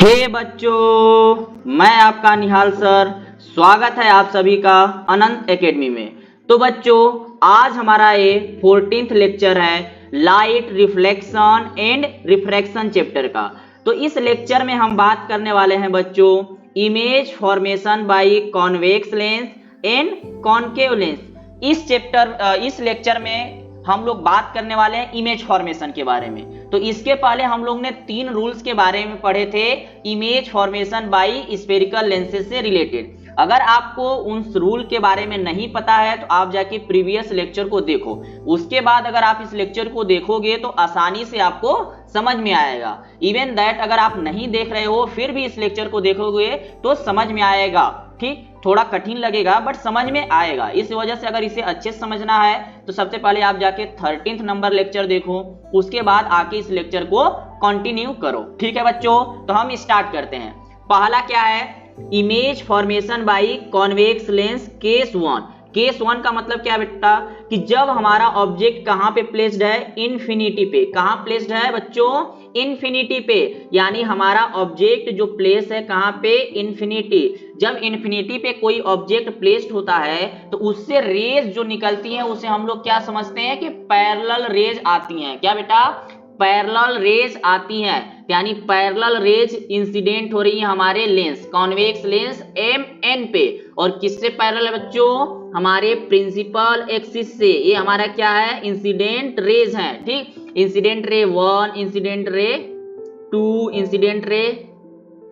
हे बच्चों, मैं आपका निहाल सर। स्वागत है आप सभी का अनंत एकेडमी में। तो बच्चों, आज हमारा ये 14th लेक्चर है light reflection and refraction chapter का। तो इस लेक्चर में हम बात करने वाले हैं बच्चों image formation by convex lens and concave lens. इस लेक्चर में हम लोग बात करने वाले हैं इमेज फॉर्मेशन के बारे में। तो इसके पहले हम लोग ने 3 रूल्स के बारे में पढ़े थे image formation by spherical lenses से रिलेटेड। अगर आपको उन रूल के बारे में नहीं पता है तो आप जाके प्रीवियस लेक्चर को देखो। उसके बाद अगर आप इस लेक्चर को देखोगे तो आसानी से आपको समझ में आएगा। इवन दैट अगर आप नहीं देख रहे हो फिर भी इस लेक्चर को देखोगे तो समझ में आएगा। ठीक, थोड़ा कठिन लगेगा बट समझ में आएगा। इस वजह से अगर इसे अच्छे से समझना है तो सबसे पहले आप जाके 13th नंबर लेक्चर देखो, उसके बाद आके इस लेक्चर को कंटिन्यू करो। ठीक है बच्चों, तो हम स्टार्ट करते हैं। पहला क्या है, image formation by convex lens case 1। Case 1 का मतलब क्या है बेटा, कि जब हमारा ऑब्जेक्ट कहां पे प्लेस्ड है, इन्फिनिटी पे। कहां प्लेस्ड है बच्चों, इन्फिनिटी पे। यानी हमारा ऑब्जेक्ट जो प्लेस है कहां पे, इन्फिनिटी। जब इन्फिनिटी पे कोई ऑब्जेक्ट प्लेस्ड होता है तो उससे रेज जो निकलती हैं उसे हम लोग क्या समझते हैं कि पैरेलल रेज आती हैं। क्या बेटा, पैरेलल रेज आती हैं। यानी पैरेलल रेज इंसिडेंट हो रही है हमारे lens, convex lens M N पे। और किससे पैरेलल है बच्चों, हमारे प्रिंसिपल एक्सिस से। ये हमारा क्या है, इंसिडेंट रेज है। ठीक, incident ray 1, incident ray 2, incident ray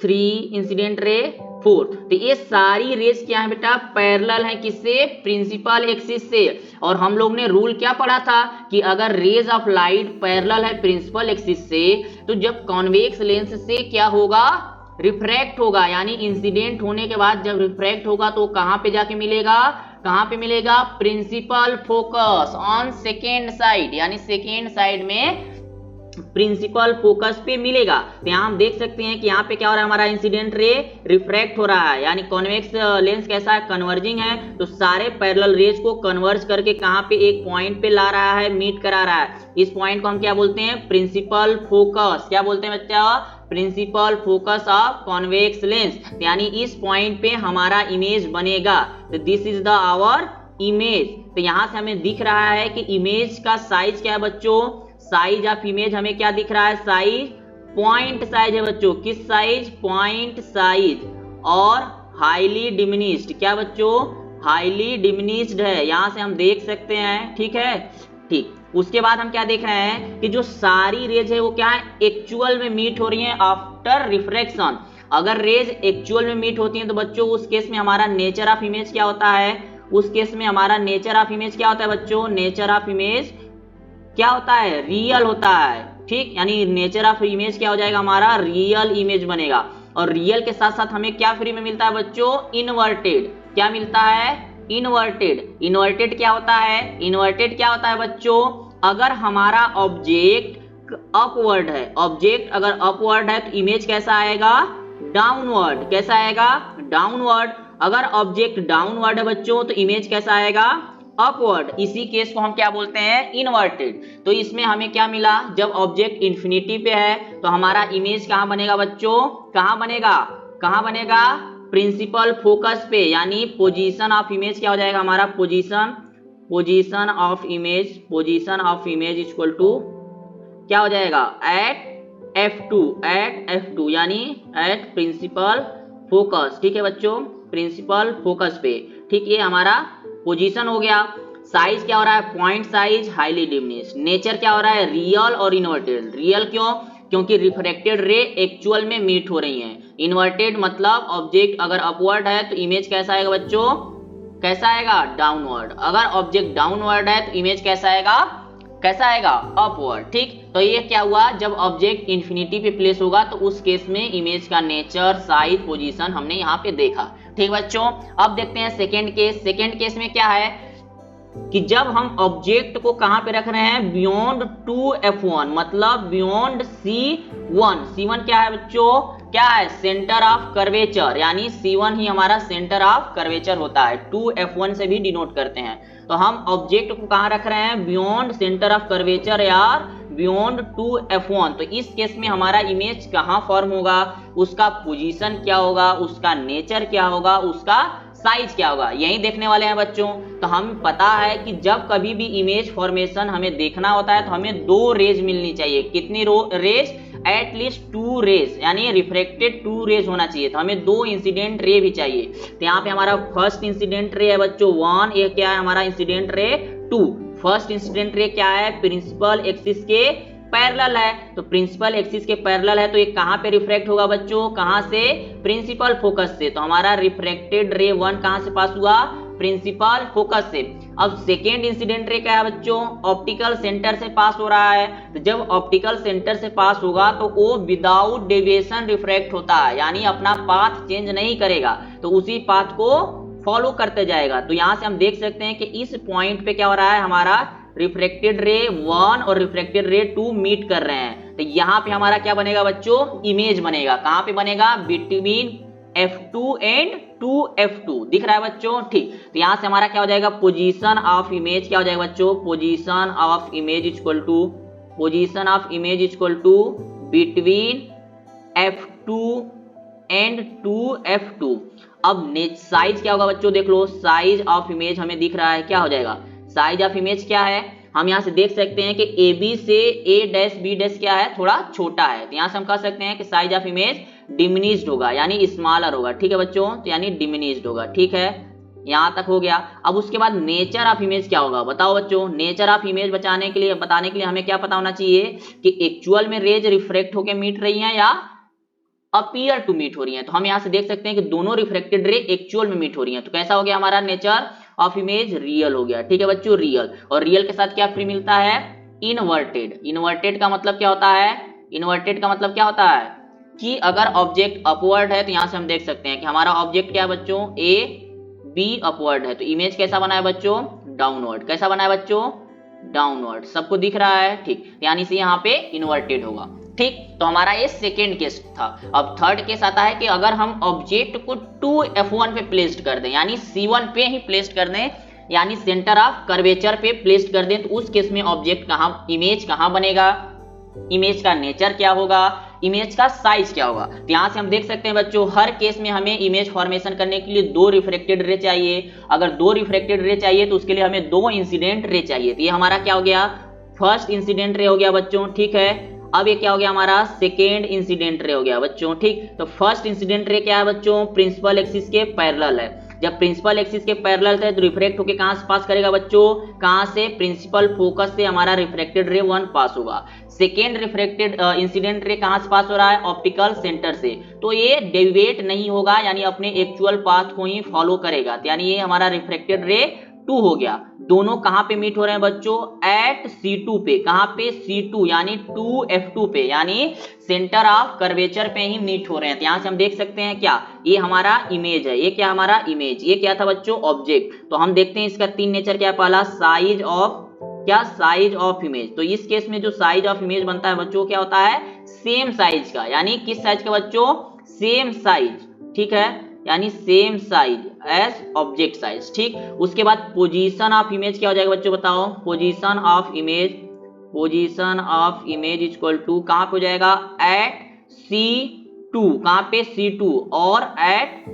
3, incident ray 4। तो ये सारी रेज क्या है बेटा, पैरेलल है किससे, प्रिंसिपल एक्सिस से। और हम लोग ने रूल क्या पढ़ा था कि अगर रेज ऑफ लाइट पैरेलल है प्रिंसिपल एक्सिस से तो जब कॉन्वेक्स लेंस से क्या होगा, रिफ्रैक्ट होगा। यानी इंसिडेंट होने के बाद जब रिफ्रैक्ट होगा तो कहां पे जाके मिलेगा, कहां पे मिलेगा, principal focus on second side. यानी सेकेंड साइड में प्रिंसिपल फोकस पे मिलेगा। तो यहां हम देख सकते हैं कि यहाँ पे क्या हो रहा है, हमारा इंसिडेंट रे रिफ्रैक्ट हो रहा है। यानी कॉन्वेक्स लेंस कैसा है, कन्वर्जिंग है। तो सारे पैरेलल रेज को कन्वर्ज करके कहां पे, एक पॉइंट पे ला रहा है, मीट करा रहा है। इस पॉइंट को हम क्या बोलते हैं, प्रिंसिपल फोकस। क्या बोलते हैं बच्चा, principal focus of convex lens. यानी इस पॉइंट पे हमारा इमेज बनेगा। तो this is the our image. तो यहां से हमें दिख रहा है कि इमेज का साइज क्या है बच्चों, साइज ऑफ इमेज हमें क्या दिख रहा है, साइज पॉइंट साइज है बच्चों। किस साइज, पॉइंट साइज। और हाईली डिमिनिश्ड, क्या बच्चों, हाईली डिमिनिश्ड है। यहां से हम देख सकते हैं। ठीक है, ठीक। उसके बाद हम क्या देख रहे हैं कि जो सारी रेज है वो क्या है, एक्चुअल में मीट हो रही है आफ्टर रिफ्रैक्शन। अगर रेज एक्चुअल में मीट होती है तो बच्चों उस केस में हमारा नेचर ऑफ इमेज क्या होता है, उस केस में हमारा नेचर ऑफ इमेज क्या होता है बच्चों, नेचर ऑफ इमेज क्या होता है, रियल होता है। ठीक, यानी नेचर ऑफ इमेज क्या हो जाएगा, हमारा रियल इमेज बनेगा। और रियल के साथ साथ हमें क्या फ्री में मिलता है बच्चों, इनवर्टेड। क्या मिलता है, इनवर्टेड। इनवर्टेड क्या होता है, इनवर्टेड क्या होता है बच्चों, अगर हमारा ऑब्जेक्ट अपवर्ड है, ऑब्जेक्ट अगर अपवर्ड है तो इमेज कैसा आएगा, डाउनवर्ड। कैसा आएगा, डाउनवर्ड। अगर ऑब्जेक्ट डाउनवर्ड है बच्चों तो इमेज कैसा आएगा, अपवर्ड। इसी केस को हम क्या बोलते हैं, इनवर्टेड। तो इसमें हमें क्या मिला, जब ऑब्जेक्ट इंफिनिटी पे है तो हमारा इमेज कहां बनेगा बच्चों, कहां बनेगा, कहां बनेगा, प्रिंसिपल फोकस पे। यानी पोजीशन ऑफ इमेज क्या हो जाएगा हमारा, position, position of image, position of image equal to क्या हो जाएगा, एट F2, एट F2 यानी एट प्रिंसिपल फोकस। ठीक है बच्चों, प्रिंसिपल फोकस पे। ठीक, ये हमारा पोजीशन हो गया। साइज क्या हो रहा है, point size highly diminished. Nature क्या हो रहा है, रियल और इनवर्टेड। रियल क्यों, क्योंकि रिफ्रैक्टेड रे एक्चुअल में मीट हो रही हैं। इनवर्टेड मतलब ऑब्जेक्ट अगर अपवर्ड है तो इमेज कैसा आएगा बच्चों, कैसा आएगा, डाउनवर्ड। अगर ऑब्जेक्ट डाउनवर्ड है तो इमेज कैसा आएगा, कैसा आएगा, अपवर्ड। ठीक, तो ये क्या हुआ, जब ऑब्जेक्ट इंफिनिटी पे प्लेस होगा तो उस केस में इमेज का नेचर, साइज, पोजीशन हमने यहाँ पे देखा। ठीक बच्चों, अब देखते हैं सेकेंड केस। सेकेंड केस में क्या है कि जब हम ऑब्जेक्ट को कहां पे रख रहे हैं, बियॉन्ड 2F1 मतलब बियॉन्ड C1। C1 क्या है बच्चों, क्या है, सेंटर ऑफ कर्वेचर। यानी C1 ही हमारा सेंटर ऑफ कर्वेचर होता है, 2F1 से भी डिनोट करते हैं। तो हम ऑब्जेक्ट को कहां रख रहे हैं, बियॉन्ड सेंटर ऑफ कर्वेचर या बियॉन्ड 2f1, तो इस केस में हमारा इमेज कहाँ फॉर्म होगा, उसका पोजीशन क्या होगा, उसका नेचर क्या होगा, उसका साइज क्या होगा, यही देखने वाले हैं बच्चों। तो हम पता है कि जब कभी भी इमेज फॉर्मेशन हमें देखना होता है तो हमें दो रेज मिलनी चाहिए। कितनी रेज? एटलीस्ट 2 रेज, यानी रिफ्रेक्टेड 2 रेज होना चाहिए। तो हमें 2 इंसिडेंट रे भी चाहिए। तो यहाँ पे हमारा फर्स्ट इंसिडेंट रे है बच्चों 1, ये क्या है हमारा incident ray 2। First incident ray क्या है? प्रिंसिपल एक्सिस के पैरेलल है। तो प्रिंसिपल एक्सिस के पैरेलल है तो ये कहां पे रिफ्रैक्ट होगा बच्चों? कहां से? प्रिंसिपल फोकस से। तो हमारा रिफ्रैक्टेड रे 1 कहां से पास हुआ? प्रिंसिपल फोकस से। अब सेकेंड इंसिडेंट रे क्या है बच्चों? ऑप्टिकल सेंटर से पास हो रहा है। तो जब ऑप्टिकल सेंटर से पास होगा तो वो विदाउट डेविएशन रिफ्रैक्ट होता है, यानी अपना पाथ चेंज नहीं करेगा, तो उसी पाथ को फॉलो करते जाएगा। तो यहां से हम देख सकते हैं कि इस पॉइंट पे क्या हो रहा है, हमारा रिफ्रैक्टेड रे 1 और रिफ्रैक्टेड रे 2 मीट कर रहे हैं। तो यहाँ पे हमारा क्या बनेगा बच्चों? इमेज बनेगा। कहां पे बनेगा? Between f2 and 2f2। दिख रहा है बच्चों? ठीक। तो यहां से हमारा क्या हो जाएगा? पोजीशन ऑफ इमेज क्या हो जाएगा बच्चों? Position of image equal to, position of image equal to between f2 and 2f2। अब साइज क्या होगा बच्चों? देख लो, साइज ऑफ इमेज हमें दिख रहा है, क्या हो जाएगा? साइज ऑफ इमेज क्या है? हम यहां से देख सकते हैं कि AB से A' B' क्या है? थोड़ा छोटा है। तो यहां से हम कह सकते हैं कि साइज ऑफ इमेज डिमिनिश्ड होगा, यानी स्मॉलर होगा। ठीक है बच्चों? तो यानी डिमिनिश्ड होगा। ठीक है, यहां तक हो गया। अब उसके बाद नेचर ऑफ इमेज क्या होगा बताओ बच्चों? नेचर ऑफ इमेज बताने के लिए हमें क्या पता होना चाहिए कि एक्चुअल में रेज रिफ्रेक्ट होकर मीट रही है या अपीयर टू मीट हो रही है। तो हम यहां से देख सकते हैं कि दोनों रिफ्लेक्टेड रे एक्चुअल में मीट हो रही है। तो कैसा हो गया हमारा नेचर ऑफ इमेज? रियल हो गया। ठीक है बच्चों, रियल। और रियल के साथ क्या फ्री मिलता है? इनवर्टेड। इनवर्टेड का मतलब क्या होता है? इनवर्टेड का मतलब क्या होता है कि अगर ऑब्जेक्ट अपवर्ड है, तो यहां से हम देख सकते हैं कि हमारा ऑब्जेक्ट क्या है बच्चों? ए बी अपवर्ड है, तो इमेज कैसा बना है बच्चों? डाउनवर्ड। कैसा बना है बच्चों? डाउनवर्ड। सबको दिख रहा है? ठीक, यानी से यहाँ पे इनवर्टेड होगा। ठीक, तो हमारा ये सेकेंड केस था। अब थर्ड केस आता है कि अगर हम ऑब्जेक्ट को 2f1 पे प्लेस्ड कर दें, यानी C1 पे ही प्लेस्ड कर दें, यानी सेंटर ऑफ कर्वेचर पे प्लेस्ड कर दें, तो उस केस में ऑब्जेक्ट कहां, इमेज कहां बनेगा, इमेज का नेचर क्या होगा, इमेज का साइज क्या होगा। तो यहां से हम देख सकते हैं बच्चों, हर केस में हमें इमेज फॉर्मेशन करने के लिए 2 रिफ्लेक्टेड रे चाहिए। अगर 2 रिफ्लेक्टेड रे चाहिए तो उसके लिए हमें 2 इंसिडेंट रे चाहिए। तो ये हमारा क्या हो गया? फर्स्ट इंसिडेंट रे हो गया बच्चों। ठीक है, अब ये क्या हो गया हमारा? सेकेंड इंसिडेंट रे हो गया बच्चों। ठीक, तो फर्स्ट इंसिडेंट रे क्या है बच्चों? प्रिंसिपल एक्सिस के पैरेलल है। जब प्रिंसिपल एक्सिस के पैरेलल थे तो रिफ्रेक्ट होके कहां से पास करेगा बच्चों? कहां से? प्रिंसिपल फोकस से हमारा रिफ्लेक्टेड रे 1 पास होगा। सेकेंड रिफ्लेक्टेड इंसिडेंट रे कहां से पास हो रहा है? ऑप्टिकल सेंटर से। तो ये डेविएट नहीं होगा, यानी अपने एक्चुअल पाथ को ही फॉलो करेगा। तो यानी ये हमारा रिफ्लेक्टेड रे 2 हो गया। दोनों कहां पे मीट हो रहे हैं बच्चों? एट C2 पे। कहां पे? C2, यानी 2f2 पे, यानी सेंटर ऑफ कर्वेचर पे ही मीट हो रहे हैं। तो यहां से हम देख सकते हैं क्या, ये हमारा इमेज है। ये क्या हमारा इमेज? ये क्या था बच्चों? ऑब्जेक्ट। तो हम देखते हैं इसका 3 नेचर क्या है। पहला साइज ऑफ, क्या? Size of image. तो इस केस में जो साइज ऑफ इमेज बनता है बच्चों क्या होता है? सेम साइज का। यानी किस साइज का बच्चों? Same size. ठीक है, यानी same size as object size. ठीक, उसके बाद पोजीशन ऑफ इमेज क्या हो जाएगा बच्चों बताओ? Position of image, position of image equal to कहां पे हो जाएगा? Eight C2। कहां पे? C2 और एट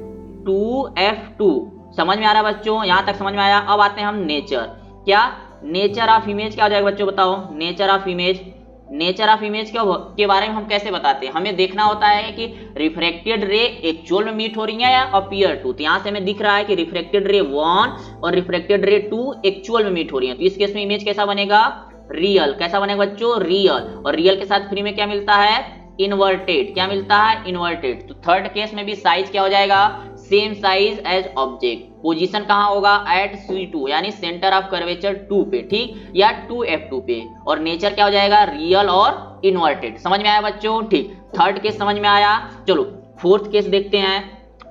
2f2। समझ में आ रहा है बच्चों? यहां तक समझ में आया। अब आते हैं हम नेचर। क्या? नेचर ऑफ इमेज क्या हो जाएगा बच्चों बताओ? Nature of image, nature of image के बारे में हम कैसे बताते हैं? हमें देखना होता है कि रिफ्रैक्टेड रे एक्चुअल में मीट हो रही है या अपीयर टू। तो यहां से हमें दिख रहा है कि रिफ्रैक्टेड रे 1 और रिफ्रैक्टेड रे 2 एक्चुअल में मीट हो रही है। तो इस केस में इमेज कैसा बनेगा? रियल। कैसा बनेगा बच्चों? रियल। और रियल के साथ फ्री में क्या मिलता है? इनवर्टेड। क्या मिलता है? इनवर्टेड। तो थर्ड केस में भी साइज क्या हो जाएगा? Same size as object. Position कहां होगा? एट C2, यानी सेंटर ऑफ कर्वेचर 2 पे। ठीक, या 2f2 पे। और नेचर क्या हो जाएगा? रियल और इनवर्टेड। समझ में आया बच्चों? ठीक, थर्ड केस समझ में आया। चलो फोर्थ केस देखते हैं।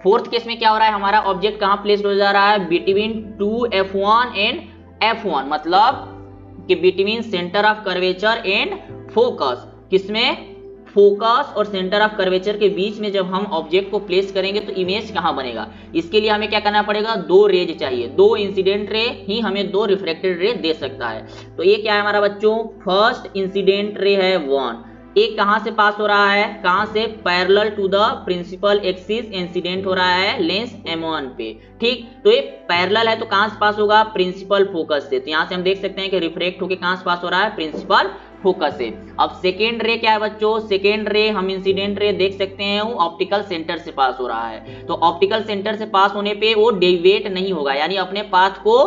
फोर्थ केस में क्या हो रहा है? हमारा ऑब्जेक्ट कहां प्लेस्ड हो जा रहा है? बिटवीन 2f1 एंड f1, मतलब कि between centre of curvature and focus. किसमें? फोकस और सेंटर ऑफ कर्वेचर के बीच में जब हम ऑब्जेक्ट को प्लेस करेंगे तो इमेज कहां बनेगा, इसके लिए हमें क्या करना पड़ेगा, दो रेज चाहिए, दो इंसिडेंट रे ही हमें दो रिफ्लेक्टेड रे दे सकता है। तो ये क्या है हमारा बच्चों, फर्स्ट इंसिडेंट रे है 1, एक कहां से पास हो रहा है, कहां से, parallel to the principal axis incident हो रहा है लेंस M1 पे, ठीक। तो ये पैरेलल है तो कहां से पास होगा, प्रिंसिपल फोकस से। तो यहां से हम देख सकते हैं कि रिफ्रैक्ट होकर कहां से पास हो रहा है, प्रिंसिपल फोकस से। अब सेकेंड रे क्या है बच्चों, सेकेंड रे हम इंसिडेंट रे देख सकते हैं वो ऑप्टिकल सेंटर से पास हो रहा है। तो ऑप्टिकल सेंटर से पास होने पे वो डेविएट नहीं होगा, यानी अपने पाथ को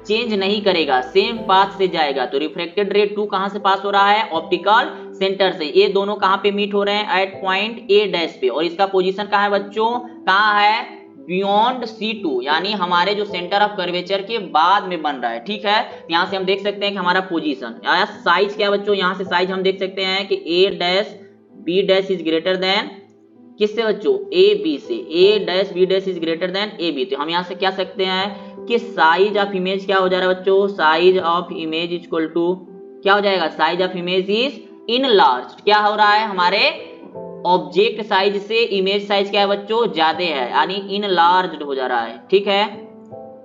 चेंज नहीं करेगा, सेम पाथ से जाएगा। तो रिफ्रैक्टेड रे 2 कहां से पास हो रहा है, ऑप्टिकल सेंटर से। ये दोनों कहां पे मीट हो रहे हैं, एट पॉइंट ए डैश पे, और इसका पोजीशन कहां है बच्चों, कहां है, बियॉन्ड C2, यानी हमारे जो सेंटर ऑफ कर्वेचर के बाद में बन रहा है, ठीक है। यहां से हम देख सकते हैं कि हमारा पोजीशन, साइज क्या बच्चों, यहां से साइज हम देख सकते हैं कि A dash B dash is greater than किससे बच्चों, ए बी से, A dash B dash is greater than AB। तो हम यहां से क्या सकते हैं कि साइज ऑफ इमेज क्या हो जा रहा है बच्चों, size of image is equal to क्या हो जाएगा, size of image is enlarged. क्या हो रहा है, हमारे ऑब्जेक्ट साइज से इमेज साइज क्या है बच्चों, ज्यादा है, यानी इनलार्ज्ड हो जा रहा है, ठीक है,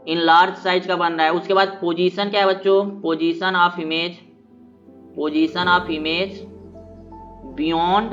इनलार्ज साइज का बन रहा है। उसके बाद पोजीशन क्या है बच्चों, position of image, position of image beyond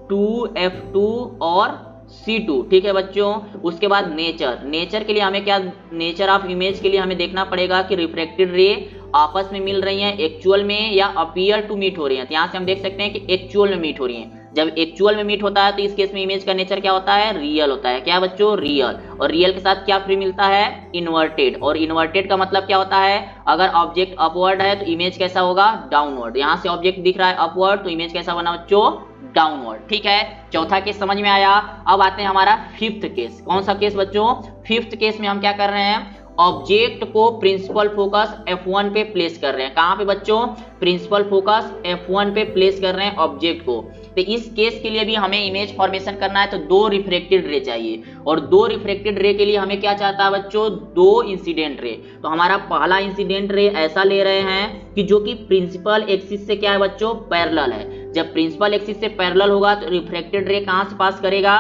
2F2 और C2, ठीक है बच्चों। उसके बाद नेचर, नेचर के लिए हमें क्या, नेचर ऑफ इमेज के लिए हमें देखना पड़ेगा कि रिफ्रैक्टेड रे आपस में मिल रही हैं एक्चुअल में या अपीयर टू मीट हो रही हैं। तो यहां से हम देख सकते हैं कि एक्चुअल में मीट हो रही हैं। जब एक्चुअल में मीट होता है तो इस केस में इमेज का नेचर क्या होता है, रियल होता है। क्या बच्चों, रियल। और रियल के साथ क्या फ्री मिलता है, इन्वर्टेड। और इन्वर्टेड का मतलब क्या होता है, अगर ऑब्जेक्ट अपवर्ड है तो इमेज कैसा होगा, डाउनवर्ड। यहां से ऑब्जेक्ट दिख रहा है अपवर्ड तो इमेज कैसा बना बच्चों, डाउनवर्ड, ठीक है। चौथा केस समझ में आया। अब आते हैं हमारा फिफ्थ केस। कौन सा केस बच्चों, फिफ्थ केस में हम क्या कर रहे हैं, ऑब्जेक्ट को प्रिंसिपल फोकस F1 पे प्लेस कर रहे हैं। कहां पे बच्चों, प्रिंसिपल फोकस F1 पे प्लेस कर रहे हैं ऑब्जेक्ट को। तो इस केस के लिए भी हमें इमेज फॉर्मेशन करना है तो दो रिफ्रैक्टेड रे चाहिए, और दो रिफ्रैक्टेड रे के लिए हमें क्या चाहता है बच्चों, दो इंसिडेंट रे। तो हमारा पहला इंसिडेंट रे ऐसा ले रहे हैं कि जो कि प्रिंसिपल एक्सिस से क्या है बच्चों, पैरेलल है। जब प्रिंसिपल एक्सिस से पैरेलल होगा तो रिफ्रैक्टेड रे कहां से पास करेगा,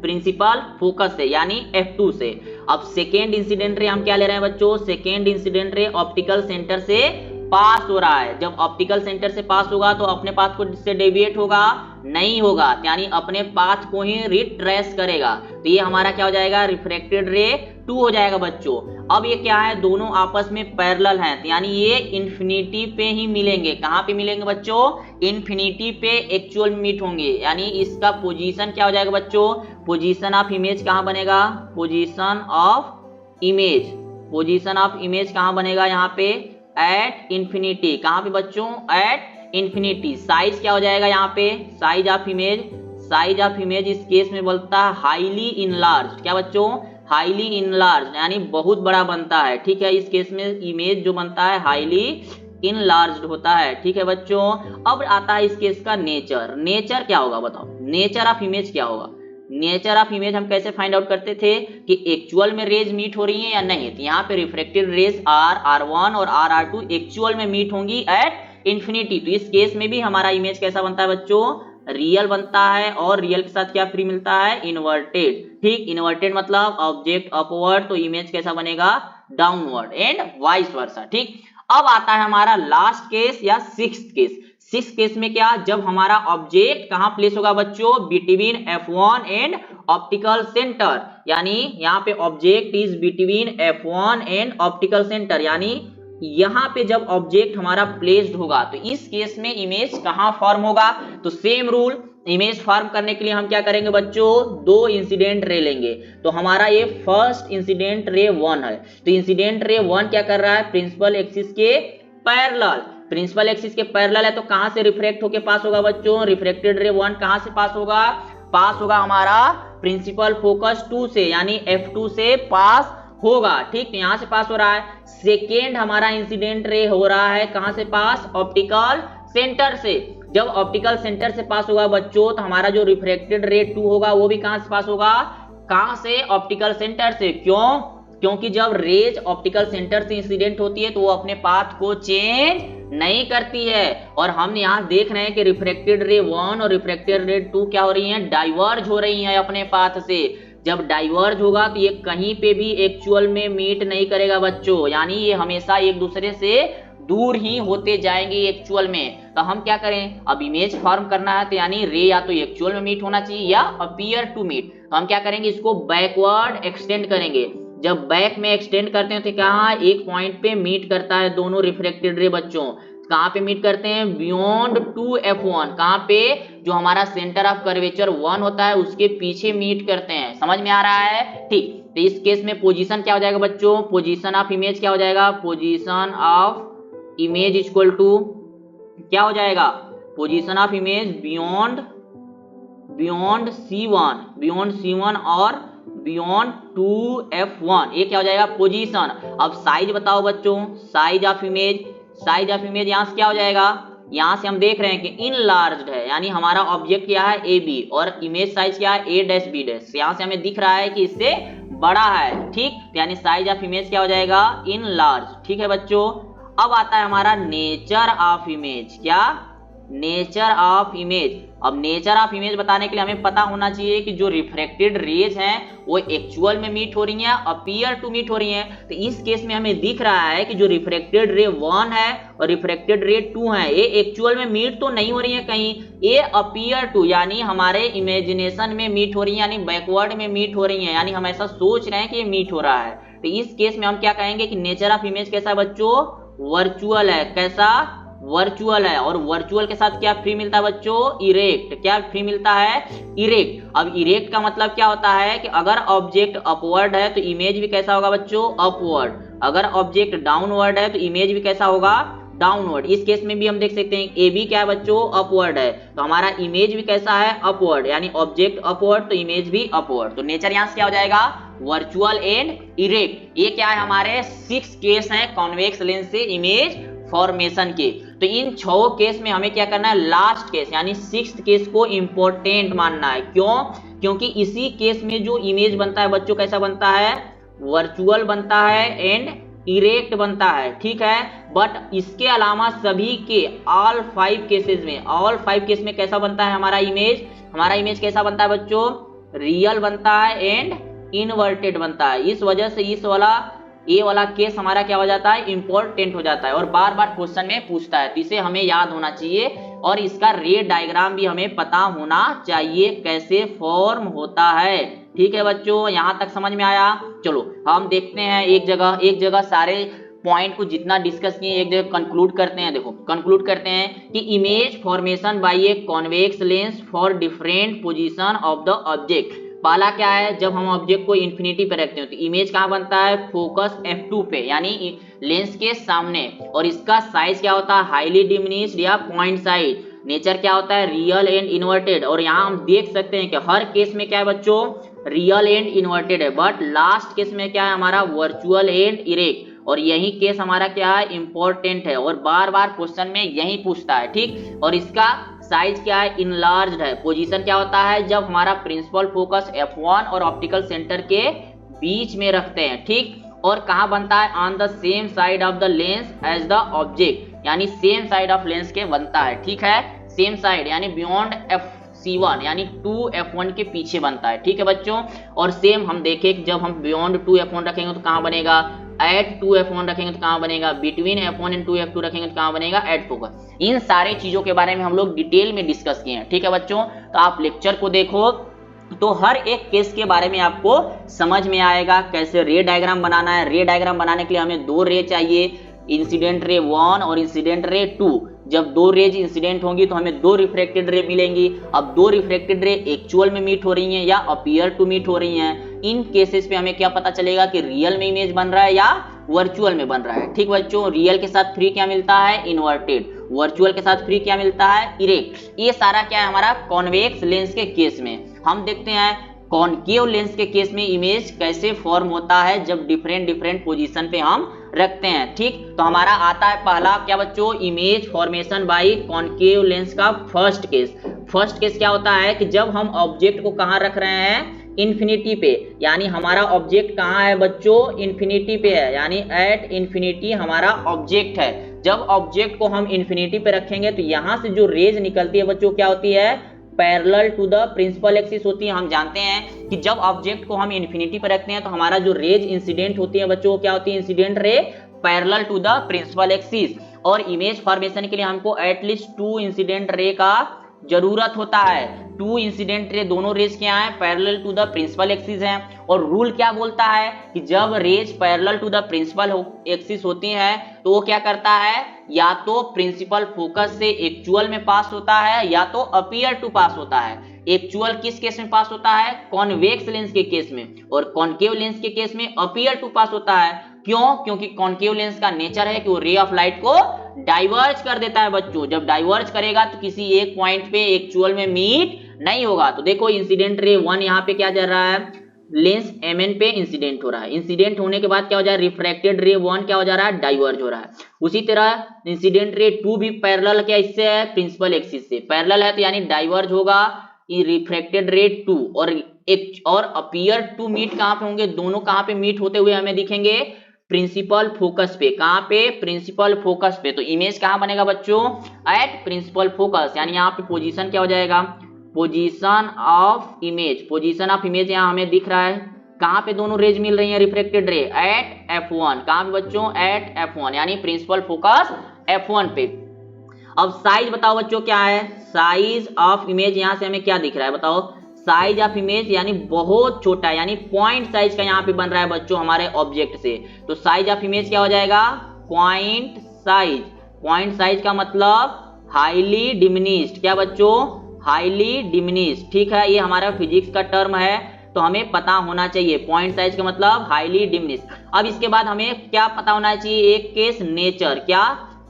प्रिंसिपल फोकस से, यानी F2 से। अब सेकेंड इंसिडेंट रे हम क्या ले रहे हैं बच्चों, second incident ray optical centre से पास हो रहा है। जब ऑप्टिकल सेंटर से पास होगा तो अपने पाथ को से डेविएट होगा, नहीं होगा, यानी अपने पाथ को ही रिट्रेस करेगा। तो ये हमारा क्या हो जाएगा, रिफ्रैक्टेड रे 2 हो जाएगा बच्चों। अब ये क्या है, दोनों आपस में पैरेलल हैं, यानी ये इन्फिनिटी पे ही मिलेंगे। कहां पे मिलेंगे बच्चों, इन्फिनिटी पे एक्चुअल मीट होंगे, यानी इसका पोजीशन क्या हो जाएगा बच्चों, पोजीशन ऑफ इमेज कहां बनेगा, position of image, position of image कहां बनेगा, यहाँ पे एट इंफिनिटी। कहां पे बच्चों, एट इंफिनिटी। साइज क्या हो जाएगा यहाँ पे, size of image, size of image इस केस में बोलता है हाईली इनलार्ज। क्या बच्चों, हाईली इनलार्ज, यानी बहुत बड़ा बनता है, ठीक है। इस केस में इमेज जो बनता है हाईली इनलार्ज्ड होता है, ठीक है बच्चों। अब आता है इस केस का नेचर। नेचर क्या होगा बताओ, नेचर ऑफ इमेज क्या होगा। नेचर ऑफ इमेज हम कैसे फाइंड आउट करते थे कि एक्चुअल में रेज मीट हो रही है या नहीं। तो यहाँ पे रिफ्लेक्टेड रेज R1 और R2 एक्चुअल में मीट होंगी एट इंफिनिटी। तो इस केस में भी हमारा इमेज कैसा बनता है बच्चों, रियल बनता है। और रियल के साथ क्या फ्री मिलता है, इन्वर्टेड, ठीक। इन्वर्टेड मतलब ऑब्जेक्ट अपवर्ड तो इमेज कैसा बनेगा, डाउनवर्ड, एंड वाइस वर्सा, ठीक। अब आता है हमारा लास्ट केस या सिक्स्थ केस। सिक्स केस में क्या, जब हमारा ऑब्जेक्ट कहां प्लेस होगा बच्चों, between F1 and optical centre, यानी यहाँ पे object is between F1 and optical centre, यानी यहाँ पे जब ऑब्जेक्ट हमारा प्लेस्ड होगा तो इस केस में इमेज कहां फॉर्म होगा। तो सेम रूल, इमेज फॉर्म करने के लिए हम क्या करेंगे बच्चों, दो इंसिडेंट रे लेंगे। तो हमारा ये फर्स्ट इंसिडेंट रे 1 है। तो इंसिडेंट रे 1 क्या कर रहा है, प्रिंसिपल एक्सिस के पैरेलल, प्रिंसिपल एक्सिस के पैरेलल है तो कहां से रिफ्रैक्ट होके पास होगा बच्चों, रिफ्रैक्टेड रे 1 कहां से पास होगा, पास होगा हमारा प्रिंसिपल फोकस 2 से, यानी F2 से पास होगा, ठीक। तो यहां से पास हो रहा है। सेकेंड हमारा इंसिडेंट रे हो रहा है कहां से पास, ऑप्टिकल सेंटर से। जब ऑप्टिकल सेंटर से पास होगा बच्चों तो हमारा जो रिफ्रैक्टेड रे 2 होगा वो भी कहां से पास होगा, कहां से, ऑप्टिकल सेंटर से। क्यों, क्योंकि जब रेज ऑप्टिकल सेंटर से इंसिडेंट होती है तो वो अपने पाथ को चेंज नहीं करती है। और हम यहाँ देख रहे हैं कि रिफ्रैक्टेड रे 1 और रिफ्रैक्टेड रे 2 क्या हो रही हैं, डाइवर्ज हो रही हैं अपने पाथ से। जब डाइवर्ज होगा तो ये कहीं पे भी एक्चुअल में मीट नहीं करेगा बच्चों, यानी ये हमेशा एक दूसरे से दूर ही होते जाएंगे एक्चुअल में। तो हम क्या करें, अब इमेज फॉर्म करना है तो यानी रे या तो एक्चुअल में मीट होना चाहिए या अपीयर टू मीट। तो हम क्या करेंगे, इसको बैकवर्ड एक्सटेंड करेंगे। जब बैक में एक्सटेंड करते हैं तो कहाँ एक पॉइंट पे मीट करता है दोनों रिफ्रैक्टेड रे बच्चों। कहाँ पे मीट करते हैं, बियॉन्ड 2f1। कहाँ पे, जो हमारा सेंटर ऑफ कर्वेचर 1 होता है उसके पीछे मीट करते हैं। समझ में आ रहा है, ठीक। तो इस केस में पोजीशन क्या हो जाएगा बच्चों, पोजीशन ऑफ इमेज क्या हो जाएगा, position of image equal to क्या हो जाएगा, position of image beyond C1 और बियॉन्ड 2f1, ये क्या हो जाएगा पोजीशन। अब साइज बताओ बच्चों, साइज ऑफ इमेज यहाँ से क्या हो जाएगा, यहाँ से हम देख रहे हैं कि इनलार्ज्ड है, यानी हमारा ऑब्जेक्ट क्या है AB और इमेज साइज क्या है A-B'। यहाँ से हमें दिख रहा है कि इससे बड़ा है, ठीक। यानी साइज ऑफ इमेज क्या हो जाएगा, इनलार्ज, ठीक है बच्चों। अब आता है हमारा नेचर ऑफ इमेज, क्या, नेचर ऑफ इमेज। अब नेचर ऑफ इमेज बताने के लिए हमें पता होना चाहिए कि जो रिफ्रैक्टेड रेज हैं वो एक्चुअल में मीट हो रही हैं, अपीयर टू मीट हो रही हैं। तो इस केस में हमें दिख रहा है कि जो रिफ्रैक्टेड रे 1 है और रिफ्रैक्टेड रे 2 है, ये एक्चुअल में मीट तो नहीं हो रही है कहीं, ये अपीयर टू यानी हमारे इमेजिनेशन में मीट हो रही है, यानी बैकवर्ड में मीट हो रही है, यानी हम ऐसा सोच रहे हैं कि ये मीट हो रहा है। तो इस केस में हम क्या कहेंगे कि नेचर ऑफ इमेज कैसा है बच्चों, वर्चुअल है। कैसा, वर्चुअल है। और वर्चुअल के साथ क्या फ्री मिलता है बच्चों, इरेक्ट। क्या फ्री मिलता है, इरेक्ट। अब इरेक्ट का मतलब क्या होता है कि अगर ऑब्जेक्ट अपवर्ड है तो इमेज भी कैसा होगा बच्चों, अपवर्ड। अगर ऑब्जेक्ट डाउनवर्ड है तो इमेज भी कैसा होगा, डाउनवर्ड। इस केस में भी हम देख सकते हैं ए बी क्या है बच्चों, अपवर्ड है, तो हमारा इमेज भी कैसा है, अपवर्ड, यानी ऑब्जेक्ट अपवर्ड तो इमेज भी अपवर्ड। तो नेचर यहां से क्या हो जाएगा, वर्चुअल एंड इरेक्ट। ये क्या है, हमारे 6 केस हैं कॉन्वेक्स लेंस से इमेज फॉर्मेशन के। तो इन 6 केस में हमें क्या करना है, लास्ट केस यानी 6th केस को इंपॉर्टेंट मानना है। क्यों, क्योंकि इसी केस में जो इमेज बनता है बच्चों कैसा बनता है, वर्चुअल बनता है एंड इरेक्ट बनता है, ठीक है। बट इसके अलावा सभी के ऑल 5 केसेस में कैसा बनता है हमारा इमेज कैसा बनता है बच्चों, रियल बनता है एंड इनवर्टेड बनता है। इस वजह से इस वाला ये वाला केस हमारा क्या हो जाता है, इंपॉर्टेंट हो जाता है और बार बार क्वेश्चन में पूछता है, तो इसे हमें याद होना चाहिए। और इसका रे डायग्राम भी हमें पता होना चाहिए कैसे फॉर्म होता है, ठीक है बच्चों। यहां तक समझ में आया। चलो हम देखते हैं एक जगह सारे पॉइंट को जितना डिस्कस किए एक जगह कंक्लूड करते हैं। देखो कंक्लूड करते हैं कि image formation by a convex lens for different position of the object. पहला क्या है, जब हम ऑब्जेक्ट को इन्फिनिटी पे रखते हैं तो इमेज कहां बनता है, फोकस f2 पे यानी लेंस के सामने। और इसका साइज क्या होता है, हाईली डिमिनिश्ड या पॉइंट साइज। नेचर क्या होता है, रियल एंड इन्वर्टेड। और यहाँ हम देख सकते हैं कि हर केस में क्या है बच्चों, रियल एंड इन्वर्टेड है, बट लास्ट केस में क्या है हमारा, वर्चुअल एंड इरेक्ट। और यही केस हमारा क्या है, इंपॉर्टेंट है और बार बार क्वेश्चन में यही पूछता है, ठीक। और इसका साइज क्या है, इनलार्ज्ड है। पोजीशन क्या होता है, जब हमारा प्रिंसिपल फोकस f1 और ऑप्टिकल सेंटर के बीच में रखते हैं, ठीक। और कहां बनता है, on the same side of the lens as the object, यानी सेम साइड ऑफ लेंस के बनता है, ठीक है। सेम साइड यानी बियॉन्ड FC1 यानी 2f1 के पीछे बनता है, ठीक है बच्चों। और सेम हम देखें जब हम बियॉन्ड 2f1 रखेंगे तो कहां बनेगा, एट 2f1 रखेंगे तो कहां बनेगा, बिटवीन f1 एंड 2f2 रखेंगे तो कहां बनेगा, एट फोकस। इन सारे चीजों के बारे में हम लोग डिटेल में डिस्कस किए हैं, ठीक है बच्चों। तो आप लेक्चर को देखो तो हर एक केस के बारे में आपको समझ में आएगा कैसे रे डायग्राम बनाना है। रे डायग्राम बनाने के लिए हमें 2 रे चाहिए, इंसिडेंट रे 1 और इंसिडेंट रे 2। जब 2 रेज इंसिडेंट होंगी तो हमें 2 रिफ्रैक्टेड रे मिलेंगी। अब 2 रिफ्रैक्टेड रे एक्चुअल में मीट हो रही हैं या अपीयर टू मीट हो रही हैं। इन केसेस पे हमें क्या पता चलेगा कि रियल में इमेज बन रहा है या वर्चुअल में बन रहा है, ठीक बच्चों। रियल के साथ फ्री क्या मिलता है, इन्वर्टेड। वर्चुअल के साथ फ्री क्या मिलता है, इरेक्ट। ये सारा क्या है हमारा कॉन्वेक्स लेंस के केस में। हम देखते हैं कॉनकेव लेंस के केस में इमेज कैसे फॉर्म होता है जब डिफरेंट पोजीशन पे हम रखते हैं, ठीक। तो हमारा आता है पहला क्या बच्चों, image formation by concave lens का फर्स्ट केस क्या होता है कि जब हम ऑब्जेक्ट को कहां रख रहे हैं, इन्फिनिटी पे, यानी हमारा ऑब्जेक्ट कहां है बच्चों, इन्फिनिटी पे है, यानी एट इन्फिनिटी हमारा ऑब्जेक्ट है। जब ऑब्जेक्ट को हम इन्फिनिटी पे रखेंगे तो यहां से जो रेज निकलती है बच्चों क्या होती है, parallel to the principal axis होती है। हम जानते हैं कि जब ऑब्जेक्ट को हम इन्फिनिटी पे रखते हैं तो हमारा जो रेज इंसिडेंट होती है बच्चों क्या होती है, incident ray parallel to the principal axis. और इमेज फॉर्मेशन के लिए हमको एटलीस्ट 2 इंसिडेंट रे का जरूरत होता है। 2 इंसिडेंट रे दोनों रेज क्या है, parallel to the principal axis है। और रूल क्या बोलता है कि जब rays parallel to the principal axis होती है तो वो क्या करता है, या तो प्रिंसिपल फोकस से एक्चुअल में पास होता है या तो अपीयर टू पास होता है। एक्चुअल किस केस में पास होता है, कॉन्वेक्स लेंस के केस में, और कॉनकेव लेंस के केस में अपीयर टू पास होता है। क्यों, क्योंकि कॉनकेव लेंस का नेचर है कि वो रे ऑफ लाइट को डाइवर्ज कर देता है बच्चों। जब डाइवर्ज करेगा तो किसी एक पॉइंट पे एक्चुअल में मीट नहीं होगा। तो देखो इंसिडेंट रे 1 यहाँ पे क्या चल रहा है, लेंस mn पे इंसिडेंट हो रहा है। इंसिडेंट होने के बाद क्या हो जा रहा है, रिफ्रैक्टेड रे 1 क्या हो जा रहा है, डाइवर्ज हो रहा है। उसी तरह इंसिडेंट रे 2 भी पैरेलल क्या इससे है, प्रिंसिपल एक्सिस से पैरेलल है, तो यानी डाइवर्ज होगा रिफ्रैक्टेड रे 2। और अपीयर टू मीट कहां पे होंगे, दोनों कहां पे मीट होते हुए हमें दिखेंगे, प्रिंसिपल फोकस पे। कहां पे, प्रिंसिपल फोकस पे। तो इमेज कहां बनेगा बच्चों, एट प्रिंसिपल फोकस, यानी यहाँ पे पोजीशन क्या हो जाएगा, position of image. Position of image यहाँ हमें दिख रहा है, कहां पे दोनों रेज मिल रही है, रिफ्लेक्टेड रे एट f1। कहां पे बच्चों, एट f1, यानी प्रिंसिपल फोकस f1 पे। अब साइज बताओ बच्चों क्या है, साइज ऑफ इमेज यहाँ से हमें क्या दिख रहा है बताओ, साइज ऑफ इमेज यानी बहुत छोटा, यानी पॉइंट साइज का यहाँ पे बन रहा है बच्चों हमारे ऑब्जेक्ट से। तो साइज ऑफ इमेज क्या हो जाएगा, पॉइंट साइज। पॉइंट साइज का मतलब हाईली डिमिनिश्ड, क्या बच्चों, हाईली डिमिनिश्ड। ठीक है, ये हमारा फिजिक्स का टर्म है तो हमें पता होना चाहिए। पॉइंट साइज का मतलब हाईली डिमिनिश्ड। अब इसके बाद हमें क्या पता होना चाहिए, एक केस नेचर, क्या,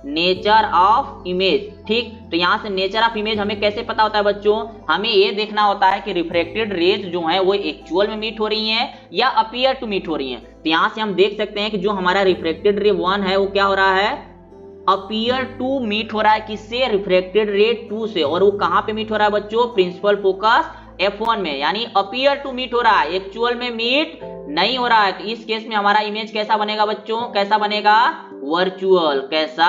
नेचर ऑफ इमेज। ठीक, तो यहां से नेचर ऑफ इमेज हमें कैसे पता होता है बच्चों, हमें ये देखना होता है कि रिफ्लेक्टेड रेज जो है वो एक्चुअल में मीट हो रही हैं या अपीयर टू मीट हो रही हैं। तो यहां से हम देख सकते हैं कि जो हमारा रिफ्लेक्टेड रे 1 है वो क्या हो रहा है, अपीयर टू मीट हो रहा है किससे, रिफ्लेक्टेड रे 2 से। और वो कहां पे मीट हो रहा है बच्चों, प्रिंसिपल फोकस f1 में, यानी अपीयर टू मीट हो रहा है, एक्चुअल में मीट नहीं हो रहा है। तो इस केस में हमारा इमेज कैसा बनेगा बच्चों, कैसा बनेगा, वर्चुअल। कैसा,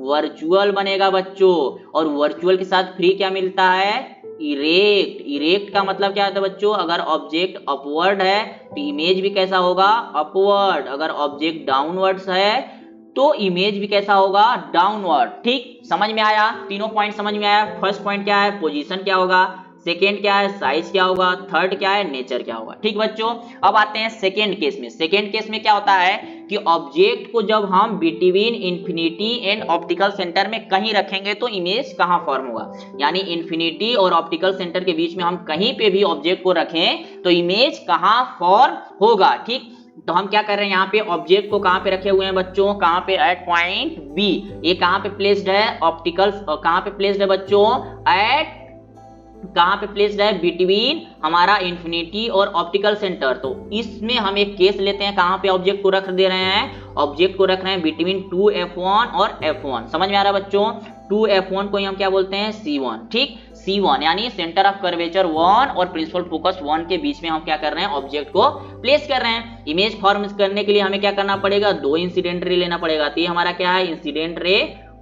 वर्चुअल बनेगा बच्चों। और वर्चुअल के साथ फ्री क्या मिलता है, इरेक्ट। इरेक्ट का मतलब क्या होता है बच्चों, अगर ऑब्जेक्ट अपवर्ड है तो इमेज भी कैसा होगा, अपवर्ड। अगर ऑब्जेक्ट डाउनवर्ड्स है तो इमेज भी कैसा होगा, डाउनवर्ड। ठीक, समझ में आया, तीनों पॉइंट समझ में आया। फर्स्ट पॉइंट क्या है, पोजीशन क्या होगा, सेकेंड क्या है, साइज क्या होगा, थर्ड क्या है, नेचर क्या होगा। ठीक बच्चों, अब आते हैं सेकेंड केस में। सेकेंड केस में क्या होता है कि ऑब्जेक्ट को जब हम between infinity and optical centre में कहीं रखेंगे तो इमेज कहां फॉर्म होगा, यानी इंफिनिटी और ऑप्टिकल सेंटर के बीच में हम कहीं पे भी ऑब्जेक्ट को रखें तो इमेज कहां फॉर्म होगा। ठीक, तो हम क्या कर रहे हैं, यहाँ पे ऑब्जेक्ट को कहां पे रखे हुए हैं बच्चों, कहां पे, एट पॉइंट बी। ये कहां पे प्लेस्ड है, ऑप्टिकल कहां पे प्लेस्ड है बच्चों, एट, कहां पे प्लेस्ड है, बिटवीन हमारा इंफिनिटी और ऑप्टिकल सेंटर। तो इसमें हम एक केस लेते हैं, कहां पे ऑब्जेक्ट को रख दे रहे हैं, ऑब्जेक्ट को रख रहे हैं बिटवीन 2f1 और f1। समझ में आ रहा है बच्चों, 2f1 को ही हम क्या बोलते हैं, c1। ठीक, C1 यानी सेंटर ऑफ कर्वेचर 1 और प्रिंसिपल फोकस 1 के बीच में हम क्या कर रहे हैं, ऑब्जेक्ट को प्लेस कर रहे हैं। इमेज फॉर्म करने के लिए हमें क्या करना पड़ेगा, 2 इंसिडेंट रे लेना पड़ेगा। तो ये हमारा क्या है, इंसिडेंट रे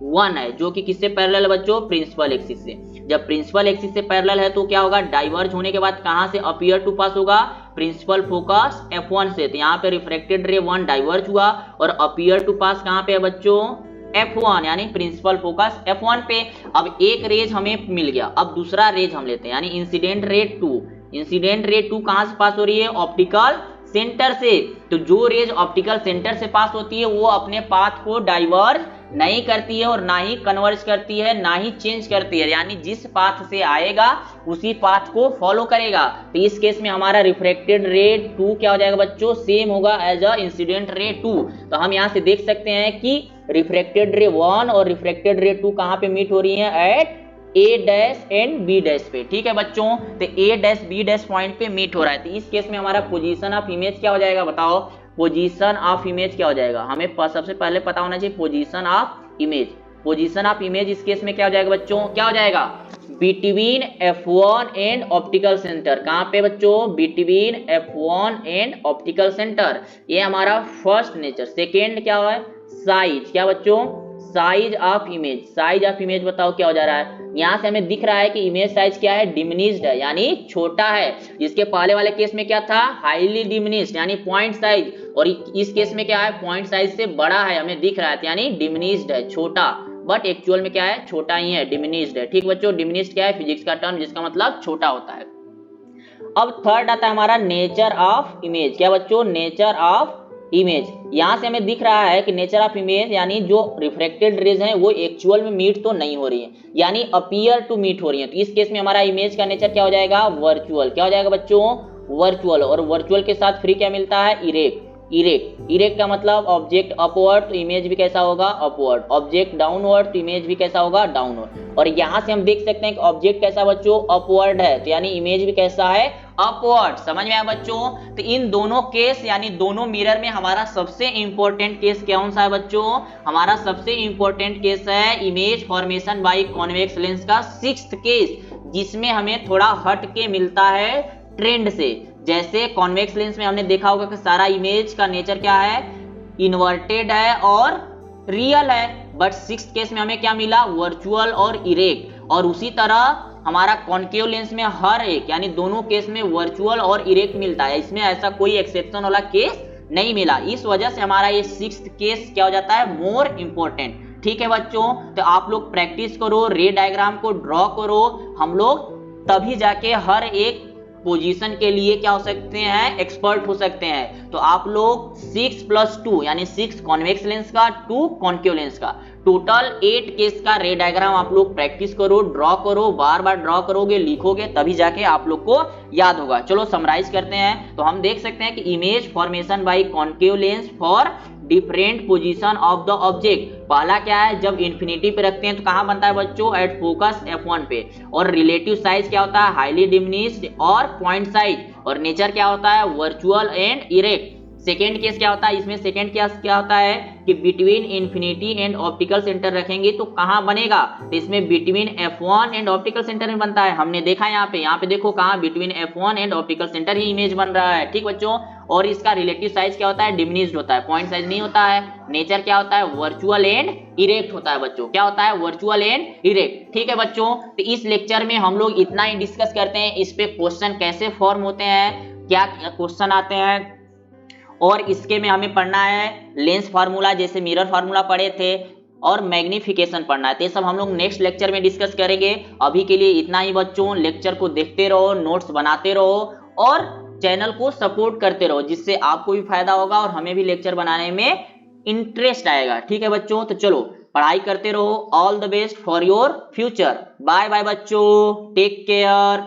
1 है, जो कि किससे पैरेलल है बच्चों, प्रिंसिपल एक्सिस से। जब प्रिंसिपल एक्सिस से पैरेलल है तो क्या होगा, डाइवर्ज होने के बाद कहां से अपीयर टू पास होगा, प्रिंसिपल फोकस f1 से। तो यहाँ पे रिफ्लेक्टेड रे 1 डाइवर्ज हुआ और अपीयर टू पास कहां पे है बच्चों, f1, यानी प्रिंसिपल फोकस f1 पे। अब एक रेज हमें मिल गया, अब दूसरा रेज हम लेते हैं, यानी इंसिडेंट रे 2। इंसिडेंट रे 2 कहां से पास हो रही है, ऑप्टिकल सेंटर से। तो जो रेज ऑप्टिकल सेंटर से पास होती है वो अपने पाथ को डाइवर्ज नहीं करती है और ना ही कन्वर्ज करती है, ना ही चेंज करती है, यानी जिस पाथ से आएगा उसी पाथ को फॉलो करेगा। तो इस केस में हमारा रिफ्लेक्टेड रे 2 क्या हो जाएगा बच्चों, सेम होगा एज अ इंसिडेंट रे 2। तो हम यहां से देख सकते हैं कि रिफ्लेक्टेड रे 1 और रिफ्लेक्टेड रे 2 कहां पे मीट हो रही है, at A dash and B dash पे। ठीक है बच्चों, तो A dash B dash point पे मीट हो रहा है। तो इस केस में हमारा पोजीशन ऑफ इमेज क्या हो जाएगा बताओ, पोजीशन ऑफ इमेज क्या हो जाएगा, हमें सबसे पहले पता होना चाहिए position of image. Position of image इस केस में क्या हो जाएगा बच्चों, क्या हो जाएगा, between f1 and optical centre. कहां पे बच्चों, between f1 and optical centre. ये हमारा फर्स्ट नेचर। सेकेंड क्या है, साइज, क्या बच्चों, size of image, size of image बताओ क्या हो जा रहा है। यहाँ से हमें दिख रहा है कि इमेज साइज क्या है, डिमिनिश्ड है यानी छोटा है। जिसके पहले वाले केस में क्या था, हाईली डिमिनिश्ड यानी पॉइंट साइज, और इस केस में क्या है, पॉइंट साइज से बड़ा है हमें दिख रहा है यानी डिमिनिश्ड है, छोटा, बट एक्चुअल में क्या है, छोटा ही है, डिमिनिश्ड है। ठीक बच्चों, डिमिनिश्ड क्या है, फिजिक्स का टर्म जिसका मतलब छोटा होता है। अब थर्ड आता है हमारा नेचर ऑफ इमेज। क्या बच्चों, नेचर ऑफ इमेज। यहां से हमें दिख रहा है कि नेचर ऑफ इमेज यानी जो रिफ्लेक्टेड रेज हैं वो एक्चुअल में मीट तो नहीं हो रही है, यानी अपीयर टू मीट हो रही है। तो इस केस में हमारा इमेज का नेचर क्या हो जाएगा, वर्चुअल। क्या हो जाएगा बच्चों, वर्चुअल। और वर्चुअल के साथ फ्री क्या मिलता है, इरेक्ट। इरेक्ट, इरेक्ट का मतलब ऑब्जेक्ट अपवर्ड तो इमेज भी कैसा होगा, अपवर्ड। ऑब्जेक्ट डाउनवर्ड तो इमेज भी कैसा होगा, डाउनवर्ड। और यहां से हम देख सकते हैं कि ऑब्जेक्ट कैसा बच्चों, अपवर्ड है, तो यानी इमेज भी कैसा है, अपवर्ड। समझ में आया बच्चों। तो इन दोनों केस यानी दोनों मिरर में हमारा सबसे इंपॉर्टेंट केस कौन सा है बच्चों, हमारा सबसे इंपॉर्टेंट केस है image formation by convex lens का सिक्स्थ केस, जिसमें हमें थोड़ा हट के मिलता है ट्रेंड से। जैसे कॉन्वेक्स लेंस में हमने देखा होगा कि सारा इमेज का नेचर क्या है, इन्वर्टेड है और रियल है, बट सिक्स्थ केस में हमें क्या मिला, वर्चुअल और इरेक्ट। और उसी तरह हमारा कॉन्केव लेंस में हर एक यानी दोनों केस में वर्चुअल और इरेक्ट मिलता है, इसमें ऐसा कोई एक्सेप्शन वाला केस नहीं मिला। इस वजह से हमारा ये सिक्स्थ केस क्या हो जाता है, मोर इंपॉर्टेंट। ठीक है बच्चों, तो आप लोग प्रैक्टिस करो, रे डायग्राम को ड्रॉ करो, हम लोग तभी जाके हर एक पोजीशन के लिए क्या हो सकते हैं, एक्सपर्ट हो सकते हैं। तो आप लोग 6+2 यानी 6 कॉन्वेक्स लेंस का, 2 कॉन्केव लेंस का, टोटल 8 केस का रे डायग्राम आप लोग प्रैक्टिस करो, ड्रॉ करो, बार बार ड्रॉ करोगे, लिखोगे, तभी जाके आप लोग को याद होगा। चलो समराइज करते हैं। तो हम देख सकते हैं कि image formation by concave lens for different position of the object. पहला क्या है, जब इन्फिनिटी पे रखते हैं तो कहां बनता है बच्चों, एट फोकस f1 पे। और रिलेटिव साइज क्या होता है, हाईली डिमिनिश्ड और पॉइंट साइज। और नेचर क्या होता है, virtual and erect. Second case क्या होता है, इसमें सेकेंड केस क्या होता है कि between infinity and optical centre रखेंगे तो कहां बनेगा, तो इसमें between f1 and optical centre में बनता है। हमने देखा यहाँ पे देखो कहां, between f1 and optical centre he image बन रहा है। ठीक बच्चों, और इसका रिलेटिव साइज क्या होता है, डिमिनिश्ड होता है, पॉइंट साइज नहीं होता है। नेचर क्या होता है, वर्चुअल एंड इरेक्ट होता है बच्चों। क्या होता है, वर्चुअल एंड इरेक्ट। ठीक है बच्चों, तो इस लेक्चर में हम लोग इतना ही डिस्कस करते हैं, इस पे क्वेश्चन कैसे फॉर्म होते हैं, क्या क्वेश्चन आते हैं, और इसके में हमें पढ़ना है लेंस फार्मूला, जैसे मिरर फार्मूला पढ़े थे, और मैग्निफिकेशन पढ़ना है। तो ये सब हम लोग नेक्स्ट लेक्चर में डिस्कस करेंगे। अभी के लिए इतना ही बच्चों, लेक्चर को देखते रहो, नोट्स बनाते रहो और चैनल को सपोर्ट करते रहो, जिससे आपको भी फायदा होगा और हमें भी लेक्चर बनाने में इंटरेस्ट आएगा। ठीक है बच्चों, तो चलो पढ़ाई करते रहो। All the best for your future. Bye bye बच्चों, टेक केयर।